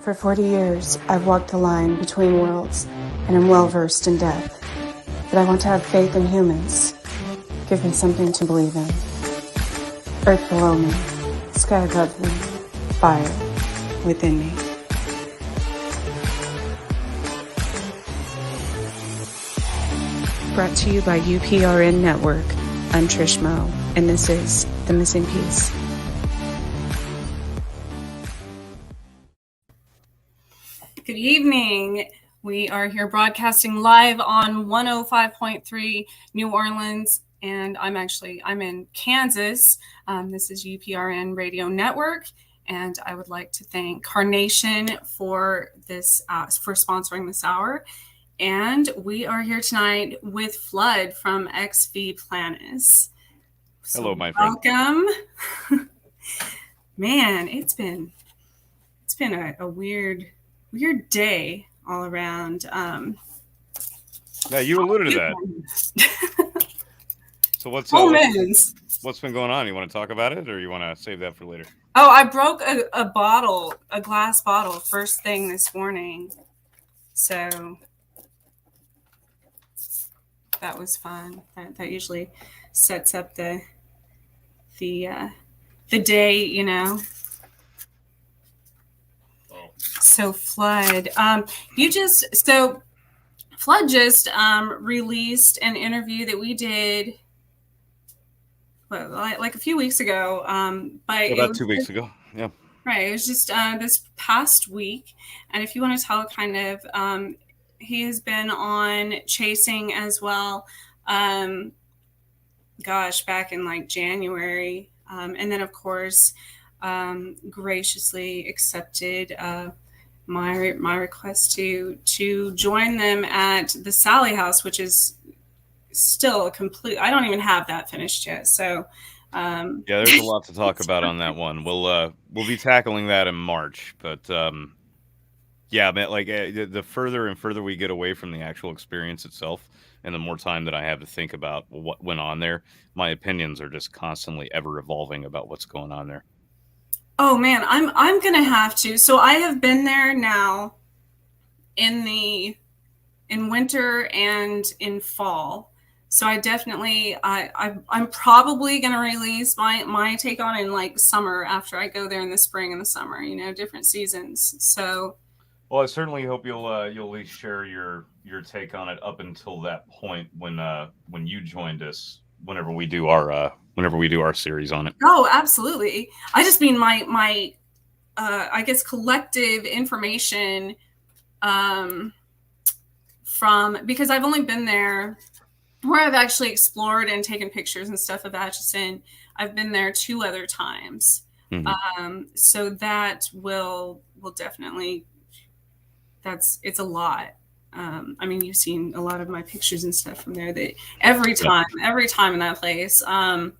For 40 years, I've walked the line between worlds and am well versed in death. But I want to have faith in humans. Give me something to believe in. Earth below me, sky above me, fire within me. Brought to you by UPRN Network. I'm Trish Moe, and this is The Missing Piece. Good evening. We are here broadcasting live on 105.3 New Orleans, and I'm in Kansas. This is UPRN Radio Network, and I would like to thank Carnation for this for sponsoring this hour. And we are here tonight with Flood from Ex V Planis. So hello, my friend. Welcome. Man, it's been a weird day all around. Yeah, you alluded to that. So what's been going on? You want to talk about it, or you want to save that for later? Oh, I broke a glass bottle first thing this morning. So that was fun. That usually sets up the day, you know. So Flood, Flood just released an interview that we did, like a few weeks ago. About 2 weeks ago, yeah. Right, it was just this past week, and if you want to tell kind of, he has been on Chasing as well. Back in like January, and then of course, graciously accepted my request to join them at the Sally House, which is still a complete. I don't even have that finished yet. So yeah, there's a lot to talk about on that one. We'll be tackling that in March, but yeah, man, like the further and further we get away from the actual experience itself, and the more time that I have to think about what went on there, my opinions are just constantly ever evolving about what's going on there. Oh man, I'm gonna have to. So I have been there now in winter and in fall. So I definitely I'm probably gonna release my take on it in like summer after I go there in the spring and the summer. You know, different seasons. So. Well, I certainly hope you'll at least share your take on it up until that point when you joined us. Whenever we do our series on it. Oh, absolutely. I just mean my I guess collective information from, because I've only been there where I've actually explored and taken pictures and stuff of Atchison. I've been there 2 other times. Mm-hmm. So that will definitely, it's a lot. I mean, you've seen a lot of my pictures and stuff from there. That every time in that place, and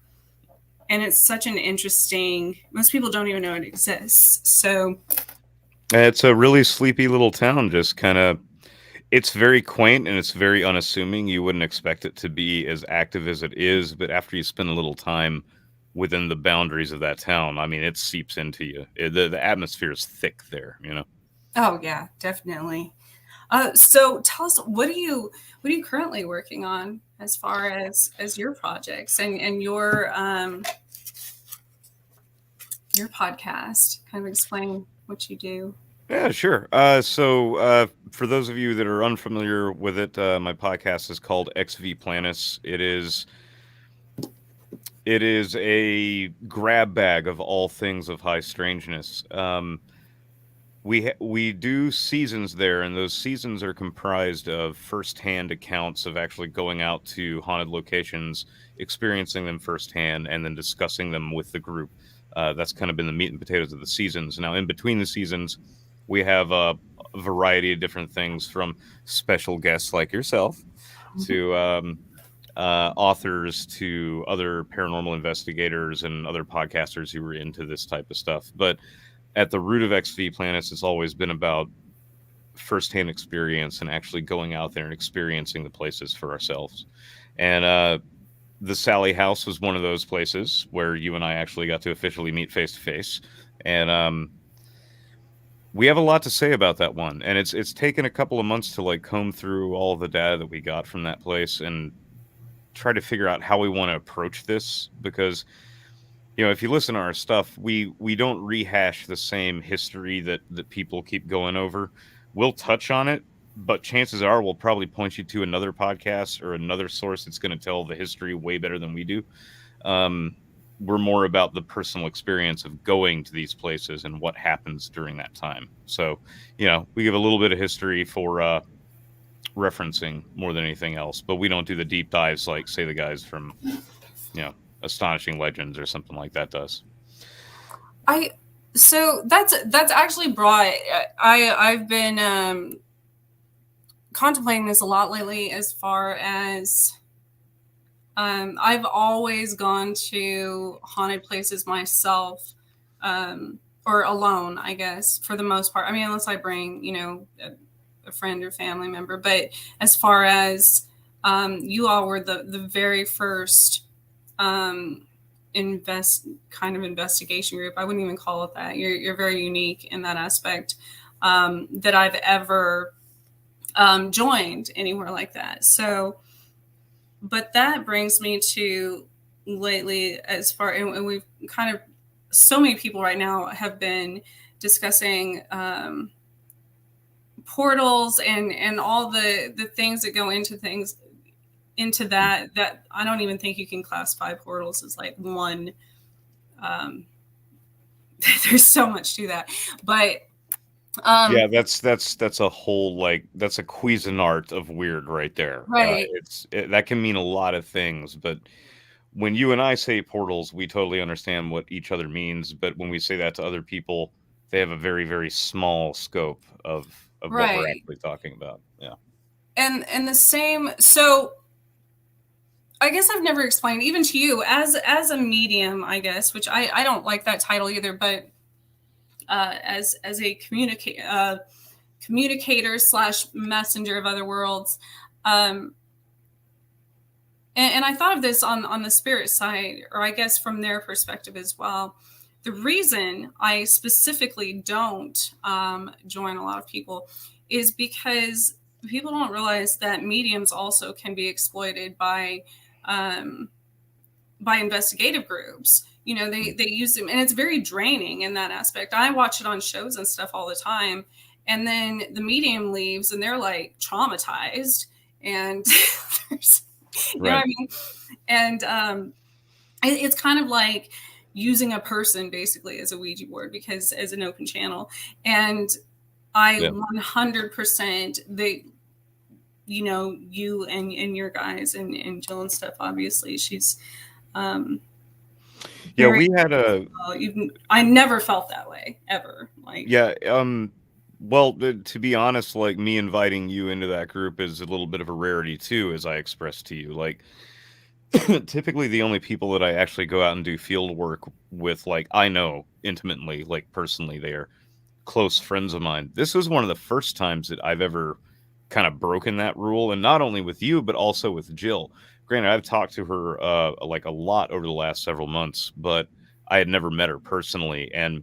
it's such an interesting. Most people don't even know it exists. So it's a really sleepy little town. Just kind of, it's very quaint and it's very unassuming. You wouldn't expect it to be as active as it is, but after you spend a little time within the boundaries of that town, I mean, it seeps into you. The atmosphere is thick there, you know. Oh yeah, definitely. So tell us, what are you currently working on as far as your projects and your podcast? Kind of explain what you do. Yeah, sure. So for those of you that are unfamiliar with it, my podcast is called Ex V Planis. It is a grab bag of all things of high strangeness. We do seasons there, and those seasons are comprised of firsthand accounts of actually going out to haunted locations, experiencing them firsthand, and then discussing them with the group. That's kind of been the meat and potatoes of the seasons. Now, in between the seasons, we have a variety of different things, from special guests like yourself to authors to other paranormal investigators and other podcasters who were into this type of stuff. But at the root of Ex V Planis, it's always been about firsthand experience and actually going out there and experiencing the places for ourselves. And the Sally House was one of those places where you and I actually got to officially meet face to face. And We have a lot to say about that one, and it's taken a couple of months to like comb through all the data that we got from that place and try to figure out how we want to approach this, because if you listen to our stuff, we don't rehash the same history that people keep going over. We'll touch on it, but chances are we'll probably point you to another podcast or another source that's going to tell the history way better than we do. um, we're more about the personal experience of going to these places and what happens during that time. So we give a little bit of history for referencing more than anything else, but we don't do the deep dives like, say, the guys from Astonishing Legends or something like that does. So that's actually brought. I've been contemplating this a lot lately, as far as I've always gone to haunted places myself, or alone, I guess, for the most part. I mean, unless I bring a friend or family member. But as far as you all were the very first investigation group. I wouldn't even call it that. You're very unique in that aspect, that I've ever joined anywhere like that. So, but that brings me to lately, as far, and we've kind of, so many people right now have been discussing portals and all the things that go into that I don't even think you can classify portals as like one. There's so much to that, but yeah, that's a whole, like, that's a Cuisinart of weird right there. right. That can mean a lot of things, but when you and I say portals, we totally understand what each other means. But when we say that to other people, they have a very, very small scope of what we're actually talking about. Yeah. And the same, so I guess I've never explained, even to you, as a medium, I guess, which I don't like that title either, but as a communicator / messenger of other worlds, and I thought of this on the spirit side, or I guess from their perspective as well. The reason I specifically don't join a lot of people is because people don't realize that mediums also can be exploited by investigative groups. They use them, and it's very draining in that aspect. I watch it on shows and stuff all the time, and then the medium leaves and they're like traumatized, and you know what I mean? And it's kind of like using a person basically as a Ouija board, because as an open channel. And I 100% you and your guys and Jill and stuff, obviously she's we had I never felt that way ever. Well, to be honest, like, me inviting you into that group is a little bit of a rarity too, as I expressed to you. Like, typically the only people that I actually go out and do field work with, like, I know intimately, like, personally, they are close friends of mine. This was one of the first times that I've ever kind of broken that rule, and not only with you, but also with Jill. Granted, I've talked to her like a lot over the last several months, but I had never met her personally. And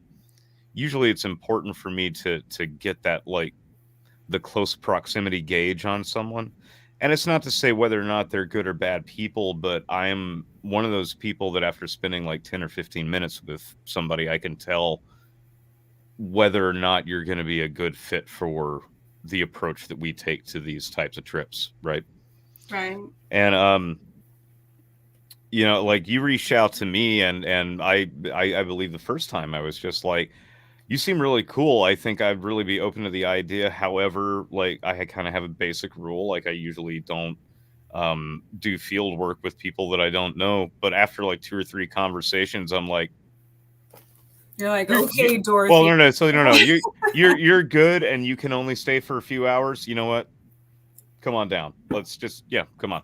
usually it's important for me to get that, like, the close proximity gauge on someone. And it's not to say whether or not they're good or bad people, but I am one of those people that after spending like 10 or 15 minutes with somebody, I can tell whether or not you're going to be a good fit for the approach that we take to these types of trips. Right. And, like, you reached out to me, and I believe the first time I was just like, you seem really cool. I think I'd really be open to the idea. However, like, I kind of have a basic rule. Like, I usually don't do field work with people that I don't know. But after like 2 or 3 conversations, I'm like, you're like, okay, Dorothy. Well, no. So no. You're good, and you can only stay for a few hours. You know what? Come on down. Let's just come on.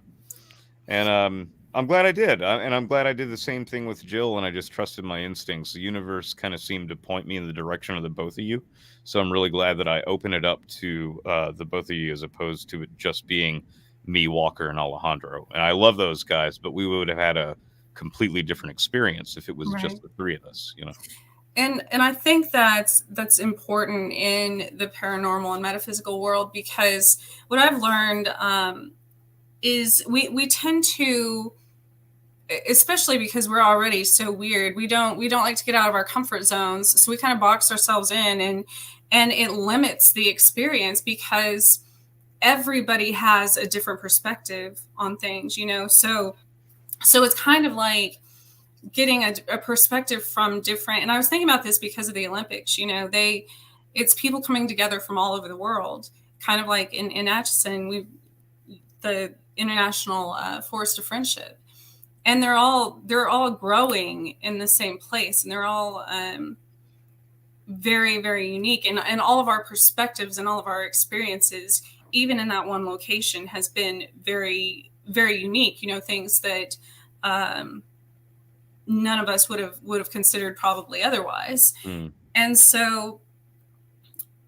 And I'm glad I did. And I'm glad I did the same thing with Jill, and I just trusted my instincts. The universe kind of seemed to point me in the direction of the both of you. So I'm really glad that I opened it up to the both of you, as opposed to it just being me, Walker, and Alejandro. And I love those guys, but we would have had a completely different experience if it was just the 3 of us, And I think that's important in the paranormal and metaphysical world, because what I've learned is we tend to, especially because we're already so weird, we don't like to get out of our comfort zones, so we kind of box ourselves in, and it limits the experience because everybody has a different perspective on things, so it's kind of like getting a perspective from different. And I was thinking about this because of the Olympics. It's people coming together from all over the world, kind of like in Atchison, the International Forest of Friendship, and they're all growing in the same place, and they're all very, very unique, and all of our perspectives and all of our experiences, even in that one location, has been very, very unique. Things that none of us would have considered probably otherwise. And so,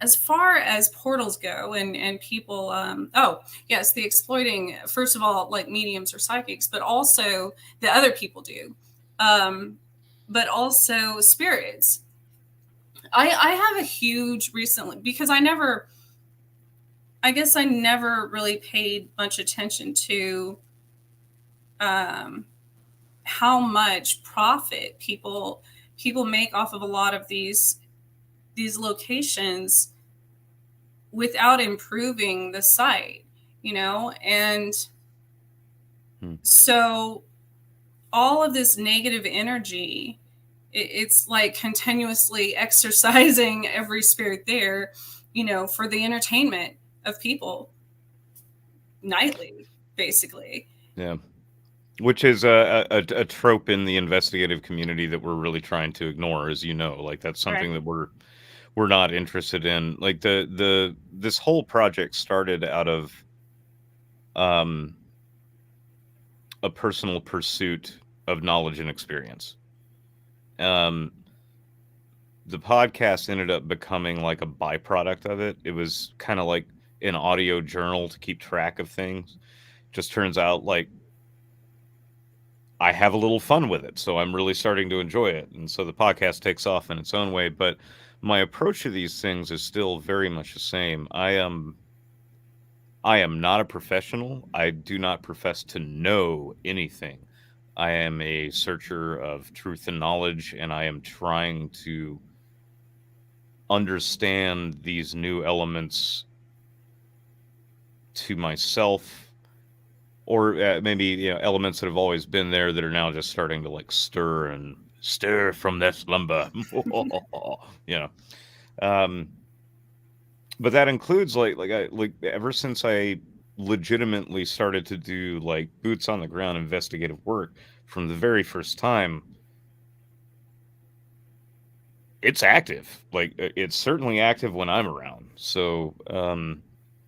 as far as portals go, and people, oh yes, the exploiting, first of all, like mediums or psychics, but also the other people do, but also spirits. I have a huge recently, because I guess I never really paid much attention to how much profit people make off of a lot of these locations without improving the site, and so all of this negative energy, it's like continuously exercising every spirit there, for the entertainment of people nightly, basically. Yeah. Which is a trope in the investigative community that we're really trying to ignore, as you know. Like, that's something Right. that we're not interested in. Like, this whole project started out of a personal pursuit of knowledge and experience. The podcast ended up becoming like a byproduct of it. It was kind of like an audio journal to keep track of things. Just turns out, like, I have a little fun with it, so I'm really starting to enjoy it, and so the podcast takes off in its own way. But my approach to these things is still very much the same. I am not a professional. I do not profess to know anything. I am a searcher of truth and knowledge, and I am trying to understand these new elements to myself, or maybe elements that have always been there that are now just starting to like stir from their slumber. you know um but that includes like ever since I legitimately started to do like boots on the ground investigative work from the very first time. It's active. Like, it's certainly active when I'm around. So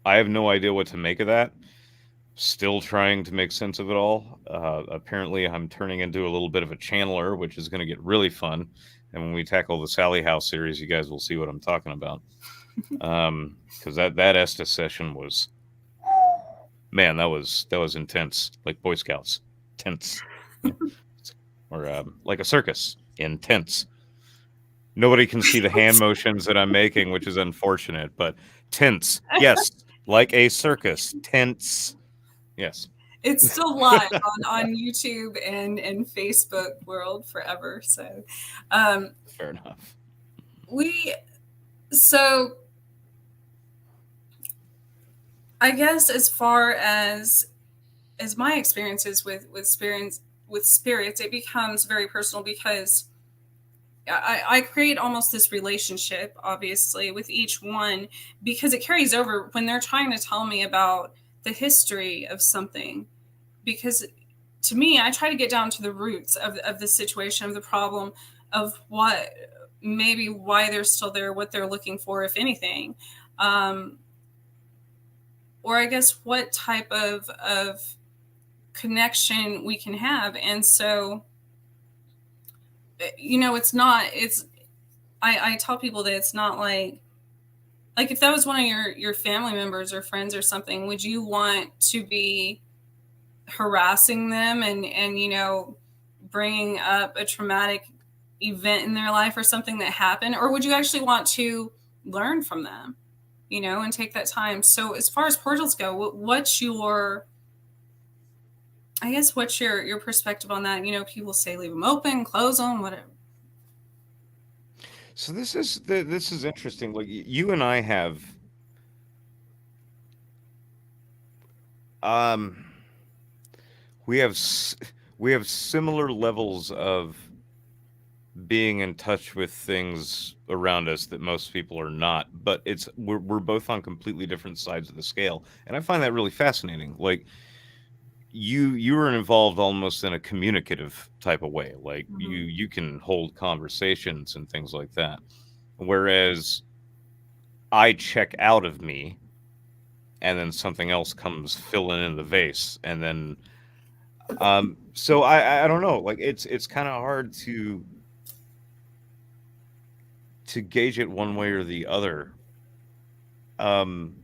I have no idea what to make of that. Still trying to make sense of it all. Apparently, I'm turning into a little bit of a channeler, which is going to get really fun. And when we tackle the Sally House series, you guys will see what I'm talking about. Because that Estes session was, man, that was intense, like Boy Scouts, tense, or like a circus, intense. Nobody can see the hand motions that I'm making, which is unfortunate, but tense, yes, like a circus, tense, yes. It's still live on YouTube and Facebook world forever. So, Fair enough. we so I guess as far as my experiences with spirits, it becomes very personal, because I create almost this relationship, obviously, with each one, because it carries over when they're trying to tell me about the history of something. Because to me, I try to get down to the roots of the situation, of the problem, of what maybe why they're still there, what they're looking for, if anything. Um, or I guess what type of connection we can have. And so, I tell people that it's not like if that was one of your family members or friends or something, would you want to be harassing them and bringing up a traumatic event in their life or something that happened, or would you actually want to learn from them, and take that time? So as far as portals go, what's your, I guess, what's your perspective on that? People say leave them open, close them, whatever. So this is interesting. Like you and I have um we have we have similar levels of being in touch with things around us that most people are not, but we're both on completely different sides of the scale, and I find that really fascinating. Like you were involved almost in a communicative type of way, like Mm-hmm. you can hold conversations and things like that, whereas I check out of me and then something else comes filling in the vase, and then so I don't know, like it's kind of hard to gauge it one way or the other. Um,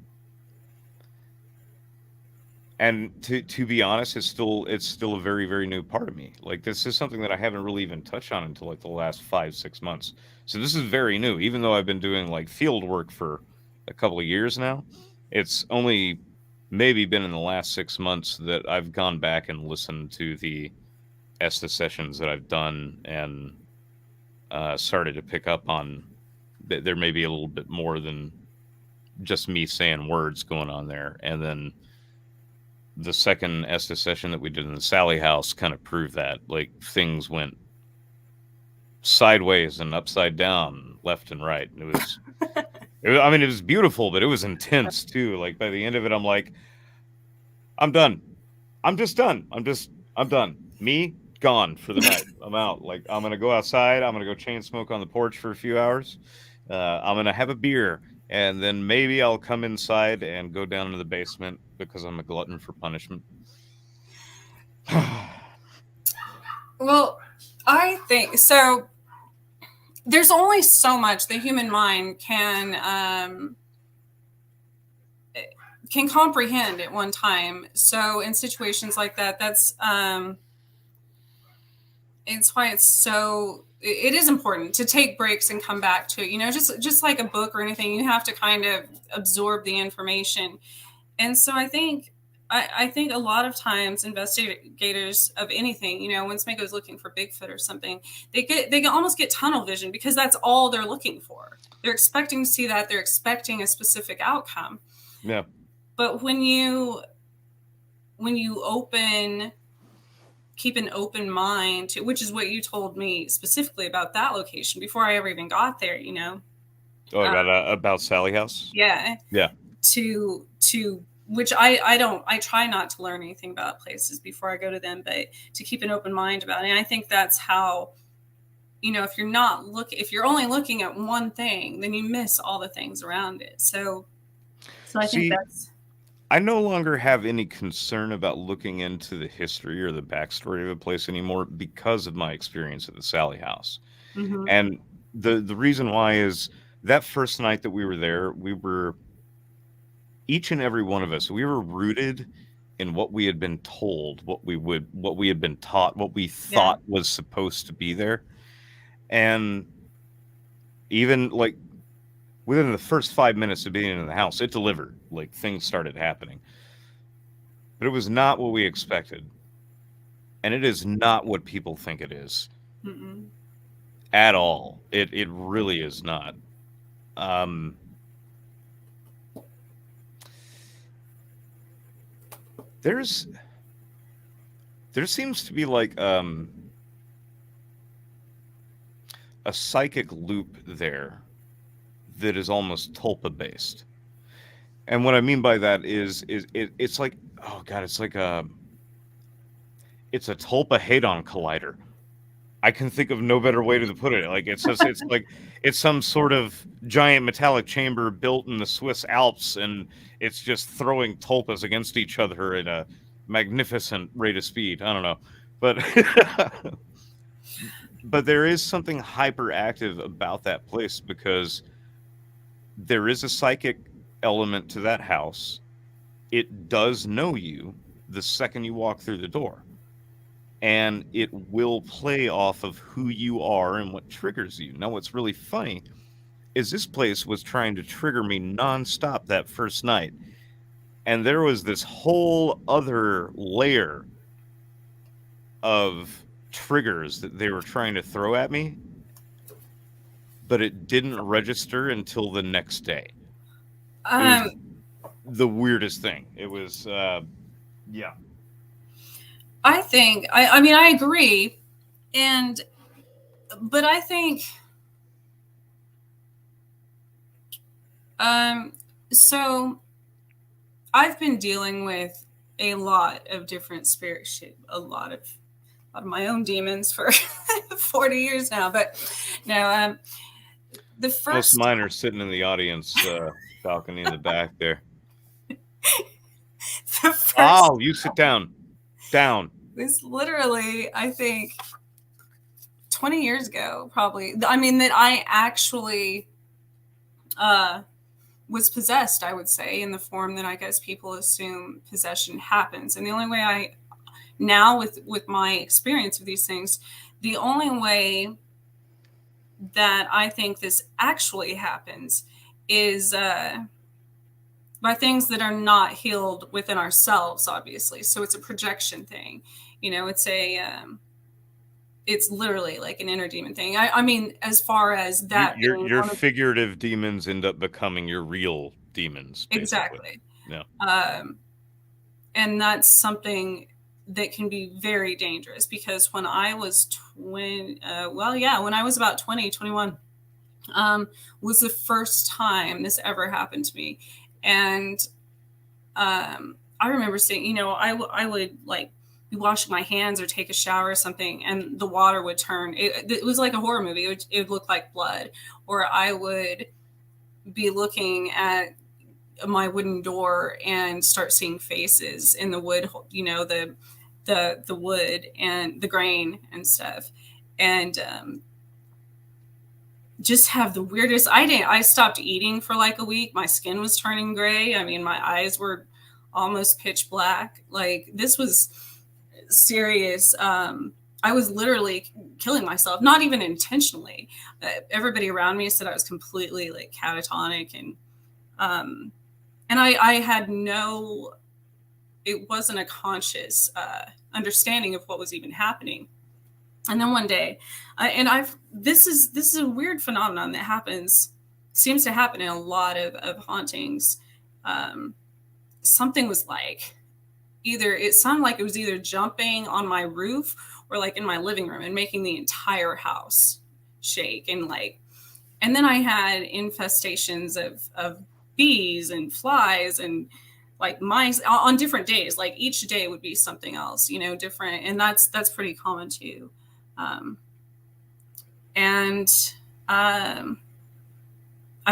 and to be honest, it's still a very very new part of me. Like this is something that I haven't really even touched on until like the last 5 6 months. So this is very new, even though I've been doing like field work for a couple of years now. It's only maybe been in the last 6 months that I've gone back and listened to the ESTA sessions that I've done and started to pick up on that there may be a little bit more than just me saying words going on there. And then the second ESTA session that we did in the Sally house kind of proved that. Like things went sideways and upside down, left and right. And I mean, it was beautiful, but it was intense too. Like by the end of it, I'm like, I'm done. I'm just done. I'm done. Me, gone for the night. I'm out. Like, I'm going to go outside. I'm going to go chain smoke on the porch for a few hours. I'm going to have a beer. And then maybe I'll come inside and go down to the basement because I'm a glutton for punishment. Well, I think so. There's only so much the human mind can comprehend at one time. So in situations like that, that's it's why it's so, it is important to take breaks and come back to it. Just like a book or anything, you have to kind of absorb the information. And so I think a lot of times investigators of anything, when somebody goes looking for Bigfoot or something, they can almost get tunnel vision because that's all they're looking for. They're expecting to see that. They're expecting a specific outcome. Yeah. But when you keep an open mind to, which is what you told me specifically about that location before I ever even got there, Oh, about Sally House? yeah, Yeah. to which I try not to learn anything about places before I go to them, but to keep an open mind about it. And I think that's how, if you're only looking at one thing, then you miss all the things around it. So I think See, that's, I no longer have any concern about looking into the history or the backstory of a place anymore because of my experience at the Sally House. mm-hmm. And the reason why is that first night that we were there, we were each and every one of us, we were rooted in what we had been told, what we had been taught, what we Yeah. thought was supposed to be there. And even like within the first 5 minutes of being in the house, it delivered. Like things started happening. But it was not what we expected. And it is not what people think it is. Mm-mm. At all. It really is not. Um there's there seems to be like a psychic loop there that is almost tulpa based. And what I mean by that is it's like, oh god, it's a tulpa hadron collider. I can think of no better way to put it. Like it's like it's some sort of giant metallic chamber built in the Swiss Alps, and it's just throwing tulpas against each other at a magnificent rate of speed. I don't know, but but there is something hyperactive about that place because there is a psychic element to that house. It does know you the second you walk through the door. and it will play off of who you are and what triggers you. Now, what's really funny is this place was trying to trigger me nonstop that first night. And there was this whole other layer of triggers that they were trying to throw at me, but it didn't register until the next day. It was the weirdest thing. It was, yeah. I mean, I agree. But I think, so I've been dealing with a lot of different spirit shit, a lot of my own demons for 40 years now. But no, the first. Most mine are sitting in the audience balcony in the back there. Oh, you sit down. Down. This literally, I think, 20 years ago, probably. I mean, that I actually was possessed, I would say, in the form that I guess people assume possession happens. And the only way now with my experience of these things, the only way that I think this actually happens is by things that are not healed within ourselves, obviously. So it's a projection thing. It's literally like an inner demon thing. I mean, as far as that, your figurative demons end up becoming your real demons. Basically. Exactly. Yeah. And that's something that can be very dangerous, because when I was when I was about 20, 21, was the first time this ever happened to me. And I remember saying, I would like be washing my hands or take a shower or something, and the water would turn. It was like a horror movie. It would look like blood. Or I would be looking at my wooden door and start seeing faces in the wood, the wood and the grain and stuff. And just have the weirdest. I stopped eating for like a week. My skin was turning gray. I mean, my eyes were almost pitch black. Like, this was serious. I was literally killing myself, not even intentionally. Everybody around me said I was completely like catatonic, and I had it wasn't a conscious understanding of what was even happening. And then one day, this is a weird phenomenon that seems to happen in a lot of hauntings. Something was like, it sounded like it was either jumping on my roof or like in my living room and making the entire house shake. And then I had infestations of bees and flies and like mice on different days. Like, each day would be something else, different. And that's pretty common too. I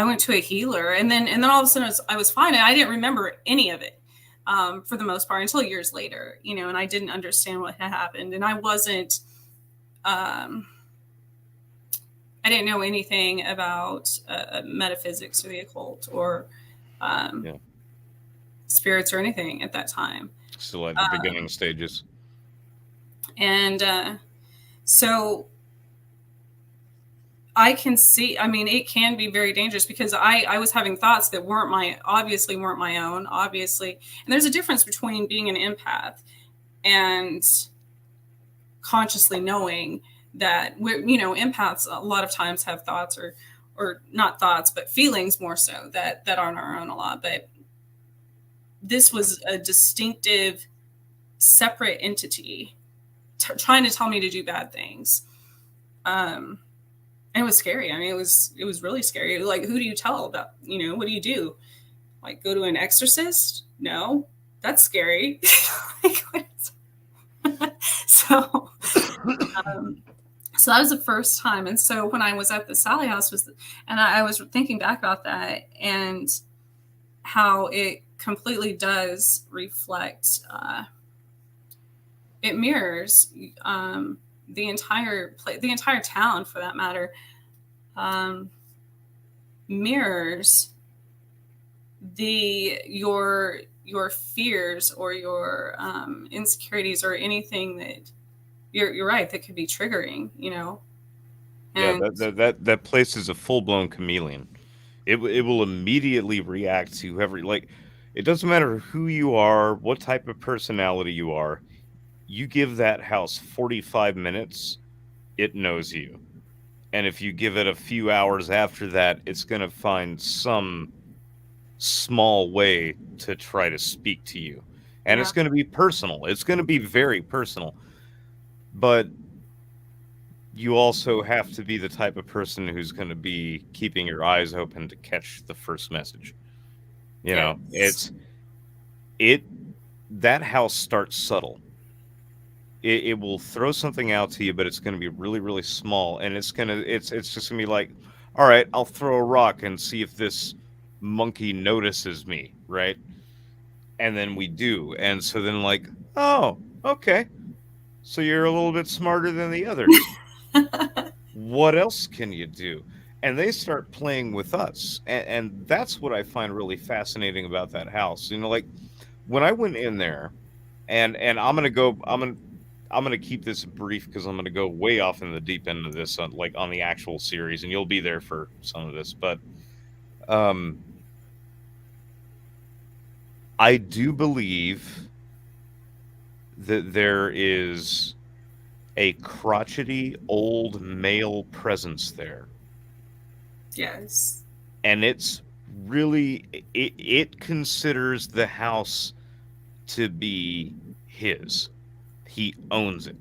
went to a healer, and then all of a sudden I was fine. And I didn't remember any of it, for the most part, until years later, and I didn't understand what had happened. And I wasn't, I didn't know anything about metaphysics or the occult or spirits or anything at that time. Still at the beginning stages. And so I can see, I mean, it can be very dangerous, because I was having thoughts that obviously weren't my own, obviously. And there's a difference between being an empath and consciously knowing that empaths a lot of times have thoughts or not thoughts, but feelings more so that aren't our own a lot. But this was a distinctive, separate entity trying to tell me to do bad things. And it was scary. I mean, it was really scary. Like, who do you tell about, what do you do? Like, go to an exorcist? No, that's scary. So that was the first time. And so when I was at the Sally House, and I was thinking back about that and how it completely does reflect, it mirrors the entire town, for that matter, mirrors your fears or your insecurities or anything you're right. That could be triggering, Yeah, and that place is a full-blown chameleon. It will immediately react to whoever, like, it doesn't matter who you are, what type of personality you are. You give that house 45 minutes, it knows you. And if you give it a few hours after that, it's going to find some small way to try to speak to you. And yeah, it's going to be personal. It's going to be very personal. But you also have to be the type of person who's going to be keeping your eyes open to catch the first message. You know, yes, it that house starts subtle. It will throw something out to you, but it's going to be really, really small, and it's just going to be like, all right, I'll throw a rock and see if this monkey notices me, right? And then we do, and so then like, oh, okay, so you're a little bit smarter than the others. What else can you do? And they start playing with us, and that's what I find really fascinating about that house. You know, like when I went in there, and I'm gonna keep this brief because I'm gonna go way off in the deep end of this, like on the actual series, and you'll be there for some of this. But um, I do believe that there is a crotchety old male presence there, yes, and it's really it considers the house to be his. He owns it,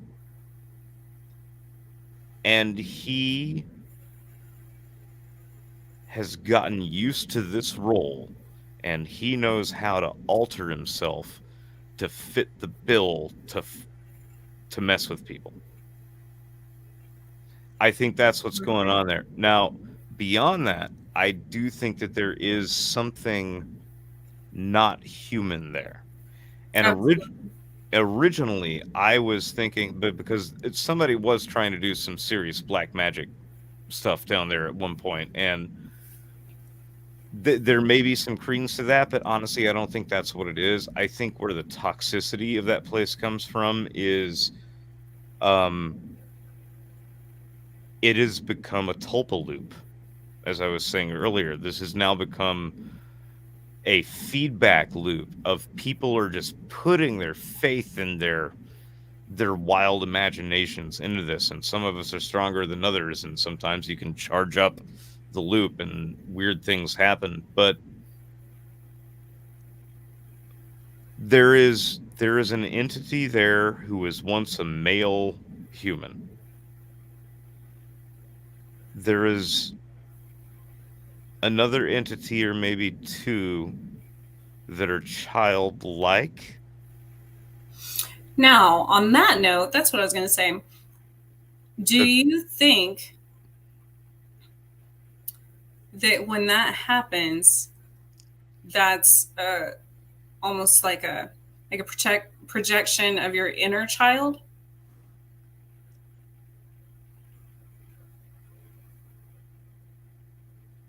and he has gotten used to this role, and he knows how to alter himself to fit the bill to mess with people. I think that's what's going right. on there. Now, beyond that, I do think that there is something not human there. And Absolutely. originally, I was thinking, but because somebody was trying to do some serious black magic stuff down there at one point, and there may be some credence to that, but honestly, I don't think that's what it is. I think where the toxicity of that place comes from is, um, it has become a tulpa loop. As I was saying earlier, this has now become a feedback loop of people are just putting their faith in their wild imaginations into this, and some of us are stronger than others, and sometimes you can charge up the loop and weird things happen. But there is an entity there who was once a male human. There is another entity, or maybe two, that are childlike. Now, on that note, that's what I was going to say. Do That you think that when that happens, that's almost like a projection of your inner child?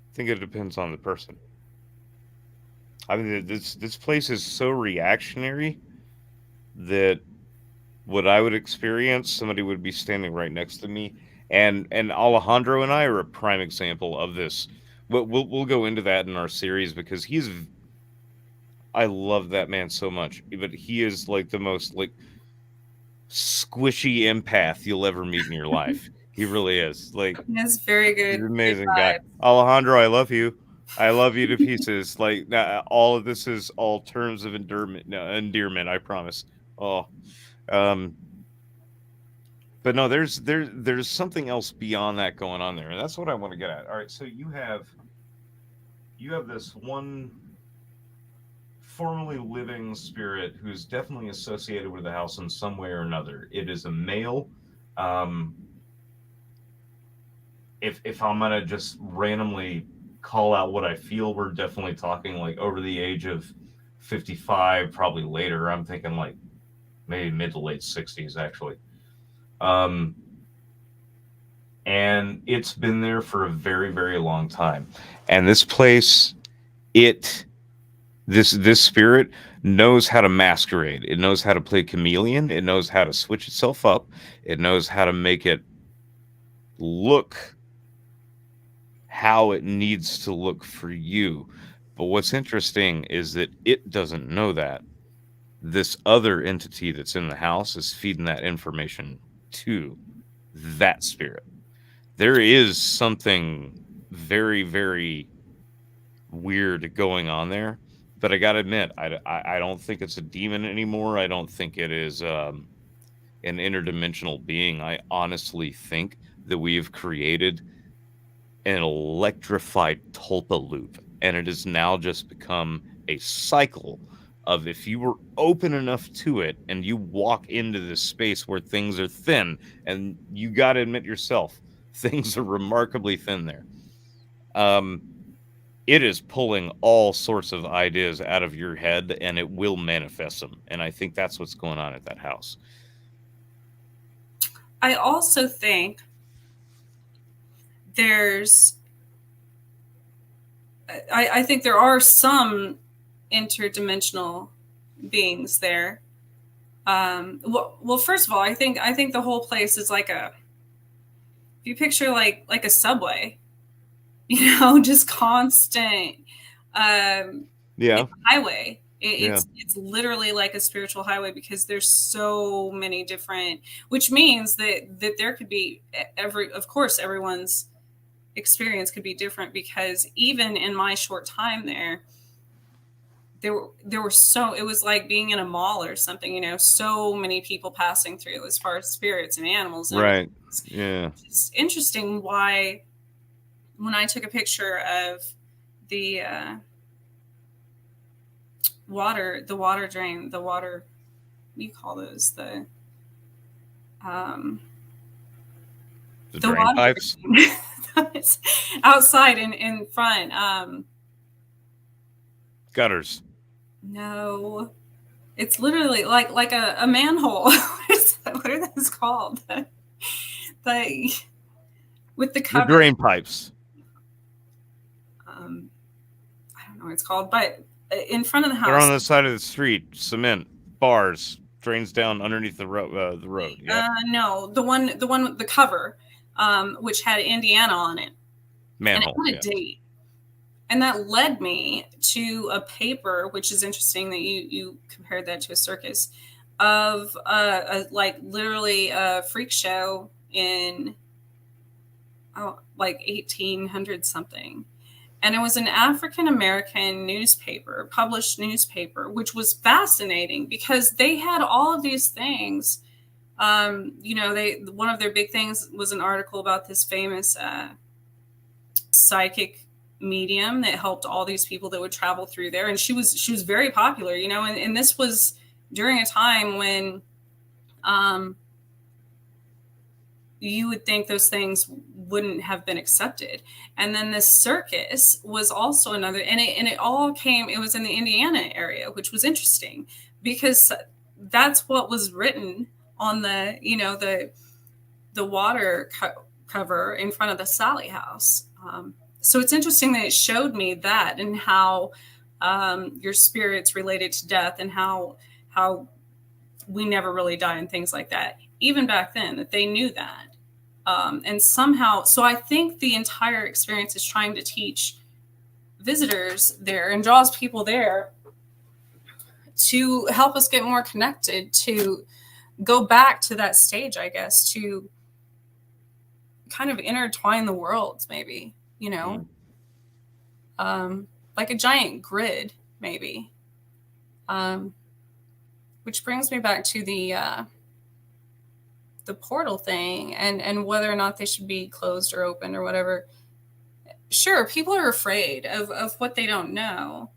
I think it depends on the person. I mean, this place is so reactionary that what I would experience, somebody would be standing right next to me, and Alejandro and I are a prime example of this. We'll go into that in our series because I love that man so much, but he is like the most like squishy empath you'll ever meet in your life. He really is. Like, That's very he's an good amazing guy. vibe. Alejandro, I love you. I love you to pieces. Like, all of this is all terms of endearment. No, endearment. I promise. Oh, um, but no, there's something else beyond that going on there, and that's what I want to get at. All right, so you have this one formerly living spirit who's definitely associated with the house in some way or another. It is a male. Um, if I'm gonna just randomly call out what I feel, we're definitely talking like over the age of 55, probably later. I'm thinking like maybe mid to late 60s actually. Um, and it's been there for a very, very long time. And this place, it This spirit knows how to masquerade. It knows how to play chameleon. It knows how to switch itself up. It knows how to make it look how it needs to look for you. But what's interesting is that it doesn't know that. This other entity that's in the house is feeding that information to that spirit. There is something very, very weird going on there. But I got to admit, I don't think it's a demon anymore. I don't think it is an interdimensional being. I honestly think that we have created an electrified tulpa loop, and it has now just become a cycle of, if you were open enough to it and you walk into this space where things are thin, and you got to admit yourself, things are remarkably thin there. It is pulling all sorts of ideas out of your head, and it will manifest them. And I think that's what's going on at that house. I also think I think there are some interdimensional beings there. Well, first of all, I think the whole place is like if you picture like a subway, just constant, highway. It's literally like a spiritual highway, because there's so many different, which means that there could be of course, everyone's experience could be different, because even in my short time there were so, it was like being in a mall or something, so many people passing through, as far as spirits and animals. And right. Yeah. It's interesting why, when I took a picture of the water drain, what do you call those? The drain pipes outside in front. Gutters. No, it's literally like a manhole. What are those called? With the cover. The drain pipes. I don't know what it's called, but in front of the house. They're on the side of the street. Cement bars, drains down underneath the road. Yep. No, the one with the cover, which had Indiana on it. Manhole. And it had a date. And that led me to a paper, which is interesting that you compared that to a circus, of literally a freak show in like 1800 something. And it was an African American published newspaper, which was fascinating, because they had all of these things. One of their big things was an article about this famous psychic medium that helped all these people that would travel through there, and she was very popular, and this was during a time when you would think those things wouldn't have been accepted. And then this circus was also another, and it was in the Indiana area, which was interesting, because that's what was written on the water cover in front of the Sally house. So it's interesting that it showed me that, and how your spirit's related to death, and how we never really die and things like that. Even back then, that they knew that. And somehow, so I think the entire experience is trying to teach visitors there and draws people there to help us get more connected, to go back to that stage, I guess, to kind of intertwine the worlds, maybe, like a giant grid, maybe. Which brings me back to the portal thing, and whether or not they should be closed or open or whatever. Sure, people are afraid of what they don't know.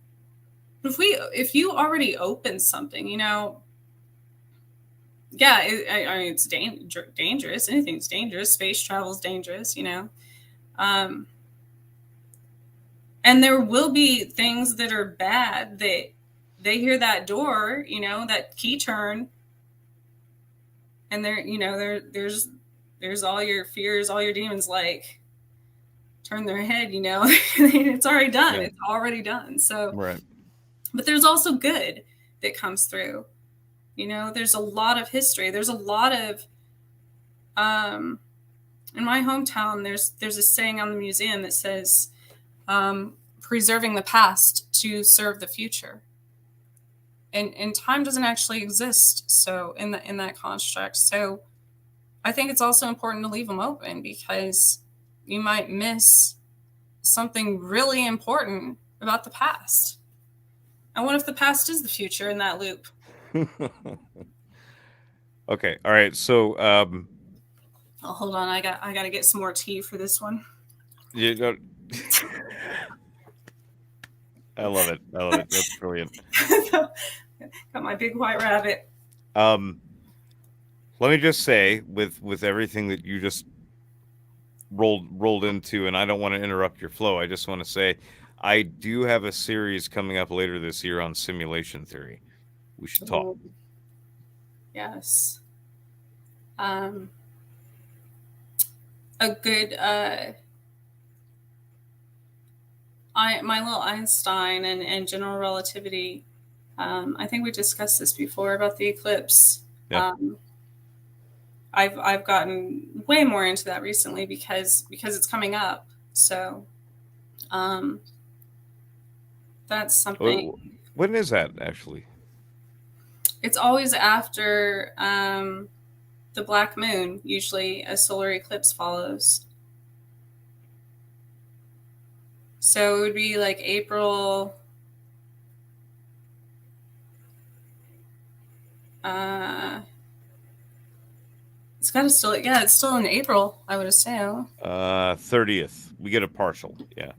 If you already open something, yeah, I mean, it's dangerous. Anything's dangerous. Space travel is dangerous, and there will be things that are bad, that they hear that door, that key turn, and there's all your fears, all your demons, like, turn their head, it's already done. Yeah. It's already done. So right. But there's also good that comes through. You know, there's a lot of history. There's a lot of in my hometown. There's a saying on the museum that says, "Preserving the past to serve the future." And time doesn't actually exist so in that construct. So I think it's also important to leave them open, because you might miss something really important about the past. And what if the past is the future in that loop? Okay, all right. So, oh, hold on, I got to get some more tea for this one. you know, I love it. I love it. That's brilliant. Got my big white rabbit. Let me just say, with everything that you just rolled into, and I don't want to interrupt your flow. I just want to say, I do have a series coming up later this year on simulation theory. We should talk. Oh, yes. A good my little Einstein and general relativity. I think we discussed this before about the eclipse. Yeah. I've gotten way more into that recently because it's coming up. So that's something. When is that actually? It's always after the black moon. Usually a solar eclipse follows. So it would be like April. It's got to still, yeah, it's still in April, I would assume. 30th. We get a partial, yeah.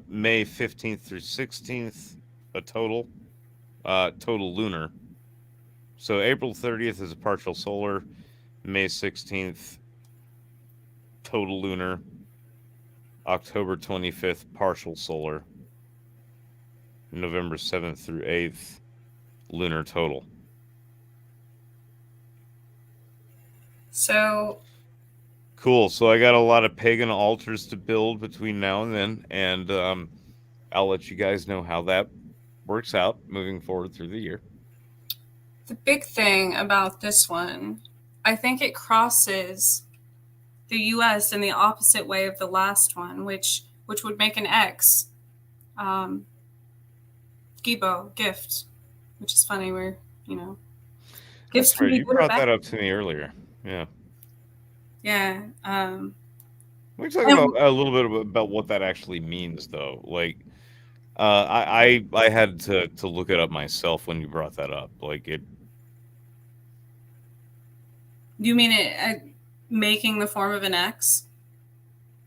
May 15th through 16th, a total lunar. So April 30th is a partial solar. May 16th, total lunar. October 25th, partial solar. November 7th through 8th, lunar total. So cool. So I got a lot of pagan altars to build between now and then, and I'll let you guys know how that works out moving forward through the year. The big thing about this one, I think it crosses the U.S. in the opposite way of the last one, which would make an X. Gibo, gift, which is funny. Where, you know, gifts can be you brought that up to me earlier. Yeah. Yeah. We talk about a little bit about what that actually means, though. Like, I had to look it up myself when you brought that up. Like it. You mean it making the form of an X?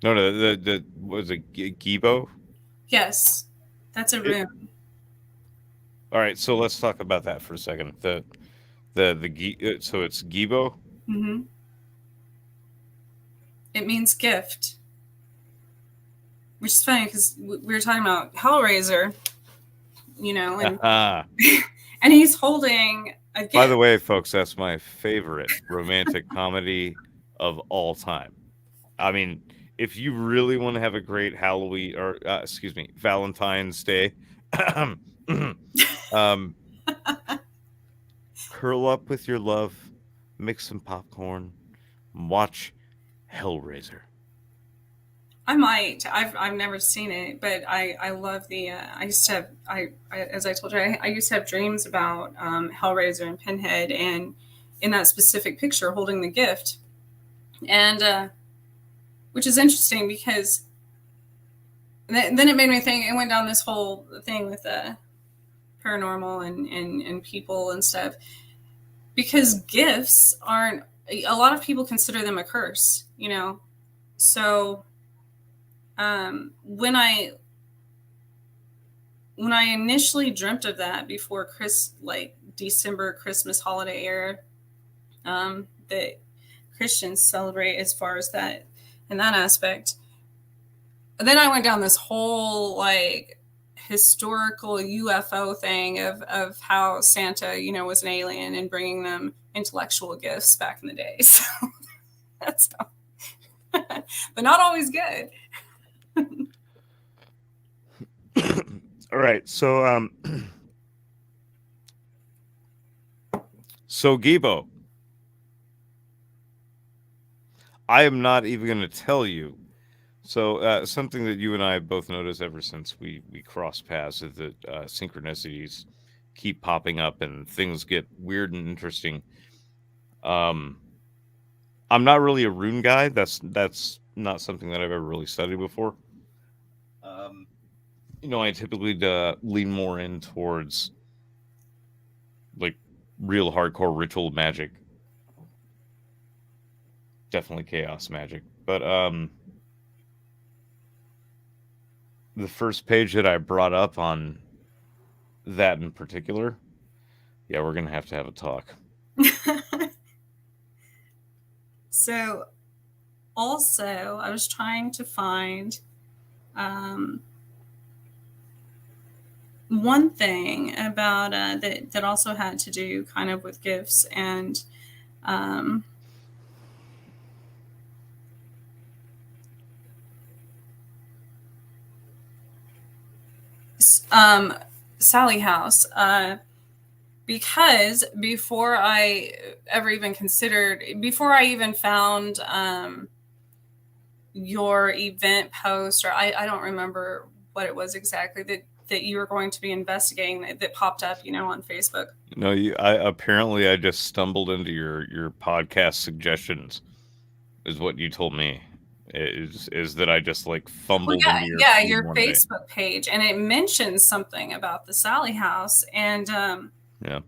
No, the was it Gibo? Yes, that's a rune. All right, so let's talk about that for a second. So it's Gibo. Mm-hmm. It means gift, which is funny because we were talking about Hellraiser, you know, and and he's holding a gift. By the way, folks, that's my favorite romantic comedy of all time. I mean, if you really want to have a great Halloween or Valentine's Day, curl up with your love, mix some popcorn, watch Hellraiser. I might. I've never seen it, but I love the. I used to have as I told you, I used to have dreams about Hellraiser and Pinhead, and in that specific picture holding the gift, and which is interesting because then it made me think. It went down this whole thing with paranormal and people and stuff, because gifts aren't. A lot of people consider them a curse, you know, so. When I initially dreamt of that before December Christmas holiday era, that Christians celebrate as far as that in that aspect. And then I went down this whole historical UFO thing of how Santa, you know, was an alien and bringing them intellectual gifts back in the day. So that's how, but not always good. All right. So Gibo, I am not even going to tell you. So something that you and I have both noticed ever since we crossed paths is that synchronicities keep popping up and things get weird and interesting. Um, I'm not really a rune guy. That's not something that I've ever really studied before. Um, I typically lean more in towards like real hardcore ritual magic, definitely chaos magic. But the first page that I brought up on that in particular, yeah, we're gonna have to have a talk. So, also, I was trying to find um, one thing about that also had to do kind of with gifts and um, um, Sally House. Because before I ever even considered, before I even found your event post, or I don't remember what it was exactly that you were going to be investigating that popped up, on Facebook. No, apparently I just stumbled into your podcast suggestions, is what you told me. Is that I just like Well, fumbled into your yeah, feed your one day. Facebook page, and it mentions something about the Sally House, and Yeah.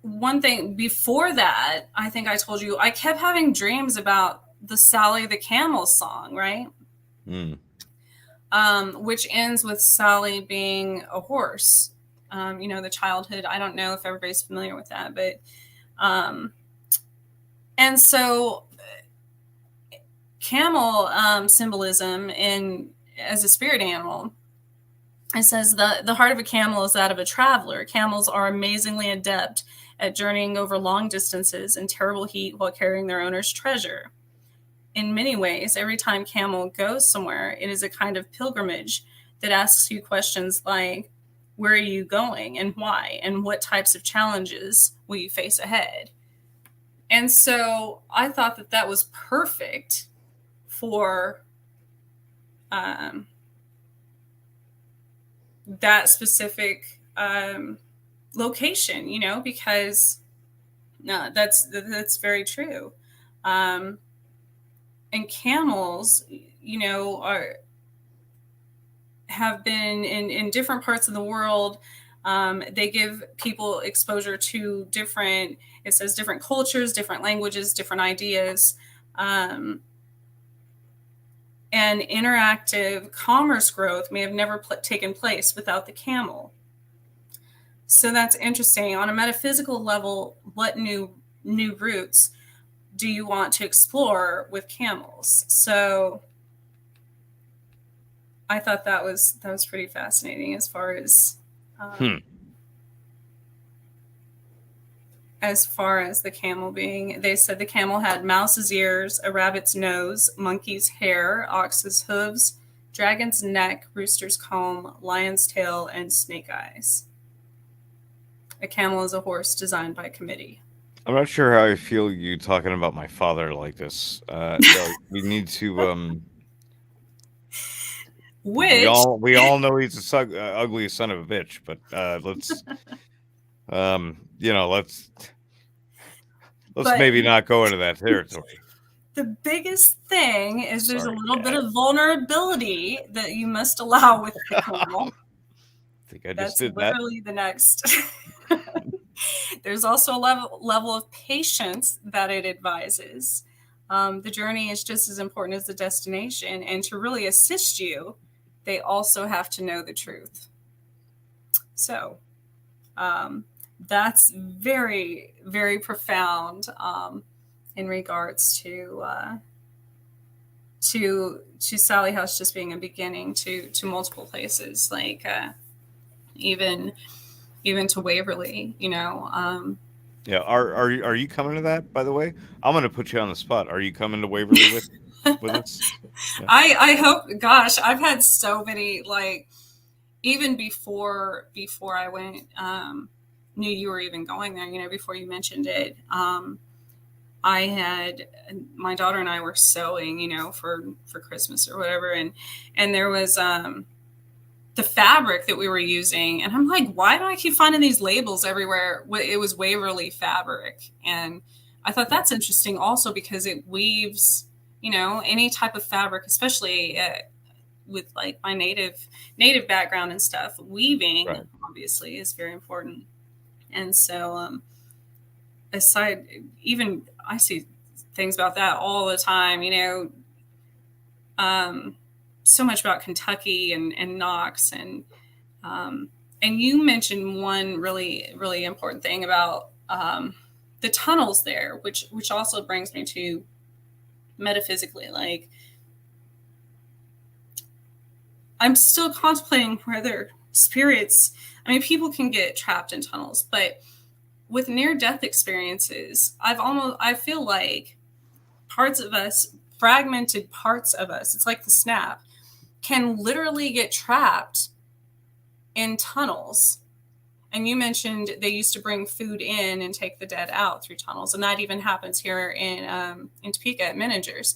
one thing before that, I think I told you I kept having dreams about the Sally the Camel song, right? Mm. Which ends with Sally being a horse. The childhood. I don't know if everybody's familiar with that, but and so camel symbolism as a spirit animal. It says the heart of a camel is that of a traveler. Camels are amazingly adept at journeying over long distances in terrible heat while carrying their owner's treasure. In many ways, every time camel goes somewhere, it is a kind of pilgrimage that asks you questions like, where are you going and why? And what types of challenges will you face ahead? And so I thought that was perfect for that specific location, because that's very true. And camels, have been in different parts of the world. They give people exposure to it says different cultures, different languages, different ideas, and interactive commerce growth may have never taken place without the camel. So that's interesting. On a metaphysical level, what new routes do you want to explore with camels? So I thought that was pretty fascinating as far as the camel being. They said the camel had mouse's ears, a rabbit's nose, monkey's hair, ox's hooves, dragon's neck, rooster's comb, lion's tail, and snake eyes. A camel is a horse designed by committee. I'm not sure how I feel you talking about my father like this. We need to. We all know he's a ugly son of a bitch, but let's let's maybe not go into that territory. The biggest thing is there's a little bit of vulnerability that you must allow with the camel. I think I just That's did literally that. The next. There's also a level of patience that it advises. The journey is just as important as the destination, and to really assist you, they also have to know the truth. So that's very, very profound in regards to Sally House just being a beginning to multiple places, like even to Waverly, Yeah, are you coming to that? By the way, I'm going to put you on the spot. Are you coming to Waverly with? with us. Yeah. I hope. Gosh, I've had so many, like, even before I went, knew you were even going there. You know, before you mentioned it, I had my daughter and I were sewing, you know, for Christmas or whatever, and there was the fabric that we were using, and I'm like, why do I keep finding these labels everywhere? It was Waverly fabric, and I thought that's interesting also because it weaves, you know, any type of fabric, especially with like my native background and stuff. Weaving Right. obviously is very important, and so aside, even I see things about that all the time. You know, so much about Kentucky and Knox and you mentioned one really important thing about the tunnels there, which also brings me to metaphysically. Like, I'm still contemplating whether spirits. I mean, people can get trapped in tunnels, but with near death experiences, I feel like parts of us, fragmented parts of us, it's like the snap, can literally get trapped in tunnels. And you mentioned they used to bring food in and take the dead out through tunnels, and that even happens here in Topeka at Meningers.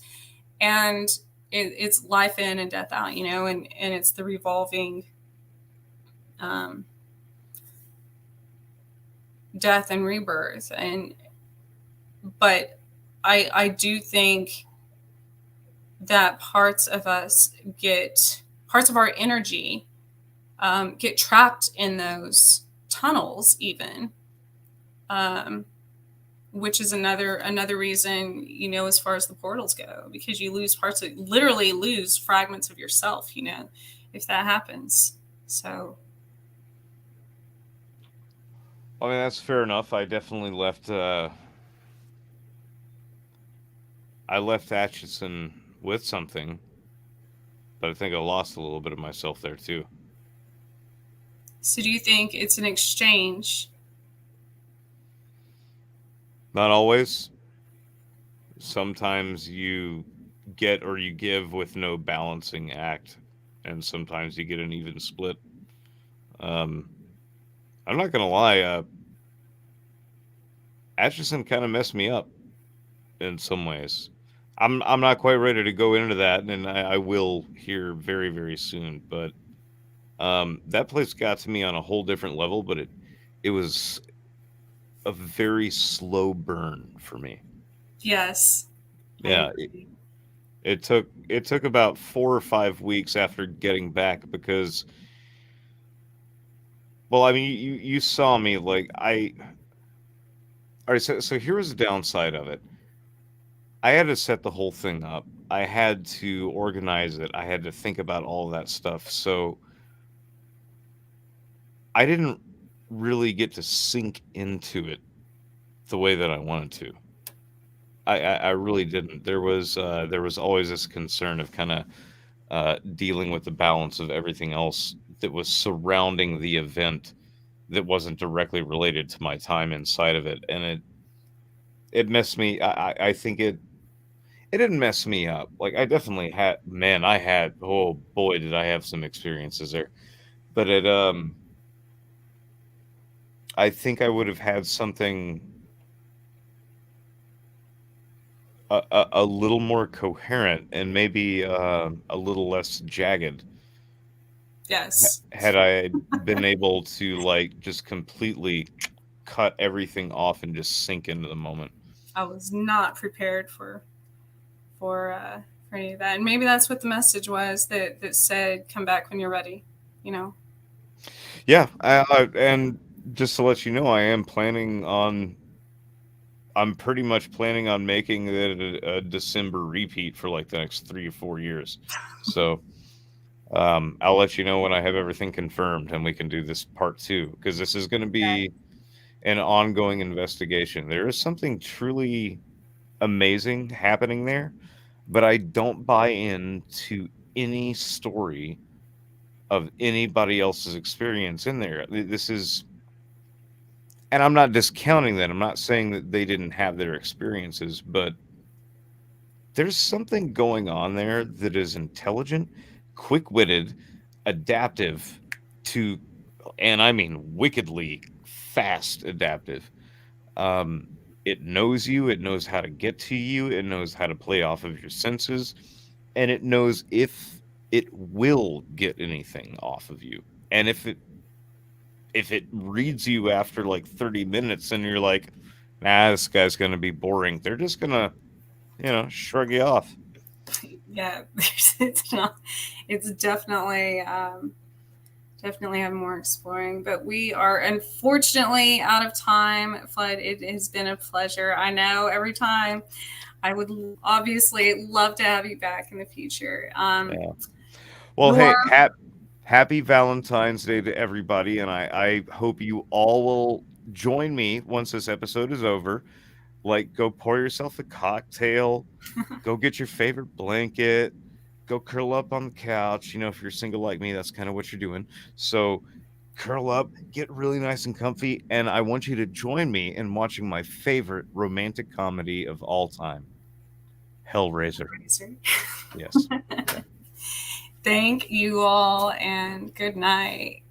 And it's life in and death out, you know, and it's the revolving um, death and rebirth. And but I do think that parts of our energy get trapped in those tunnels even, um, which is another reason, you know, as far as the portals go, because you literally lose fragments of yourself, you know, if that happens. So I mean, that's fair enough. I definitely left. I left Atchison with something, but I think I lost a little bit of myself there too. so do you think it's an exchange? Not always. Sometimes you get or you give with no balancing act, and sometimes you get an even split. Um, I'm not gonna lie. Atchison kind of messed me up in some ways. I'm not quite ready to go into that, and I will here very very soon. But that place got to me on a whole different level. But it was a very slow burn for me. Yes, I Yeah, agree. it took about 4 or 5 weeks after getting back because, well, I mean, you saw me like I. All right, so here was the downside of it. I had to set the whole thing up. I had to organize it. I had to think about all of that stuff. So I didn't really get to sink into it the way that I wanted to. I really didn't. There was always this concern of kind of dealing with the balance of everything else that was surrounding the event that wasn't directly related to my time inside of it, and it messed me. I think it didn't mess me up. Like I definitely had, man, I had, oh boy, did I have some experiences there. But I think I would have had something a little more coherent and maybe a little less jagged Yes, had I been able to like just completely cut everything off and just sink into the moment. I was not prepared for any of that, and maybe that's what the message was that said, "Come back when you're ready." You know. Yeah, and just to let you know, I'm pretty much planning on making it a December repeat for like the next 3 or 4 years. So I'll let you know when I have everything confirmed and we can do this part two because this is going to be an ongoing investigation. There is something truly amazing happening there, but I don't buy into any story of anybody else's experience in there. This is, and I'm not discounting that. I'm not saying that they didn't have their experiences, but there's something going on there that is intelligent, quick-witted, adaptive to, and I mean wickedly fast adaptive. Um, it knows you, it knows how to get to you, it knows how to play off of your senses, and it knows if it will get anything off of you. And if it reads you after like 30 minutes and you're like, nah, this guy's gonna be boring, they're just gonna, shrug you off. Yeah, it's not. It's definitely definitely have more exploring, but we are unfortunately out of time. Flood, it has been a pleasure. I know every time I would obviously love to have you back in the future. Yeah. Well, Your hey, happy Valentine's Day to everybody, and I hope you all will join me once this episode is over. Like, go pour yourself a cocktail, go get your favorite blanket, go curl up on the couch. If you're single like me, that's kind of what you're doing. So curl up, get really nice and comfy, and I want you to join me in watching my favorite romantic comedy of all time, Hellraiser. Yes. Thank you all and good night.